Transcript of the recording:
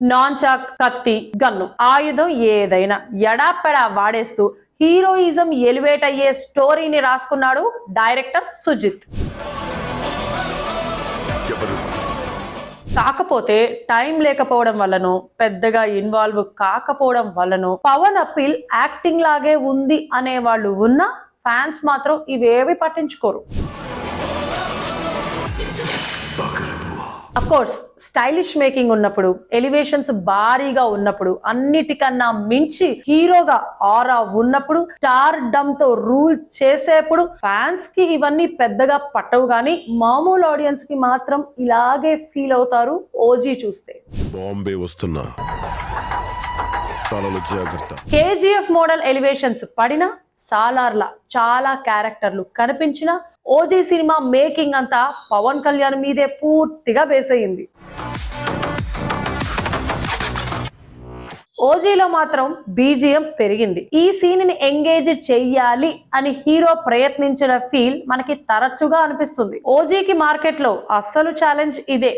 Nunchuck, కత్తి, gun, ఆయుధం ఏదైనా ఎడాపెడా వాడేస్తూ హీరోయిజం ఎలివేట్ అయ్యే స్టోరీని రాసుకున్నాడు డైరెక్టర్ సుజిత్. కాకపోతే టైం లేకపోవడం వల్లనో పెద్దగా ఇన్వాల్వ్ కాకపోవడం వల్లనో పవన్ అప్పీల్ యాక్టింగ్ లాగే ఉంది అనే వాళ్ళు ఉన్నా ఫ్యాన్స్ మాత్రం ఇవేవి పట్టించుకోరు. అఫ్కోర్స్ స్టైలిష్ మేకింగ్ ఉన్నప్పుడు, ఎలివేషన్స్ భారీగా ఉన్నప్పుడు, అన్నిటికన్నా మించి హీరోగా ఆరా ఉన్నప్పుడు, స్టార్ డమ్ తో రూల్ చేసేప్పుడు ఫ్యాన్స్ కి ఇవన్నీ పెద్దగా పట్టవు గానీ మామూలు ఆడియన్స్ కి మాత్రం ఇలాగే ఫీల్ అవుతారు ఓజీ చూస్తే. బాంబే వస్తున్నా, కేజీఎఫ్ మోడల్ ఎలివేషన్స్ పడినా, సాలార్ల చాలా క్యారెక్టర్లు కనిపించిన ఓజీ సినిమా మేకింగ్ అంతా పవన్ కళ్యాణ్ మీదే పూర్తిగా బేస్ అయ్యింది. ఓజీలో మాత్రం బీజిఎం పెరిగింది. ఈ సీన్ ని ఎంగేజ్ చెయ్యాలి అని హీరో ప్రయత్నించిన ఫీల్ మనకి తరచుగా అనిపిస్తుంది. ఓజీకి మార్కెట్ లో అస్సలు ఛాలెంజ్ ఇదే.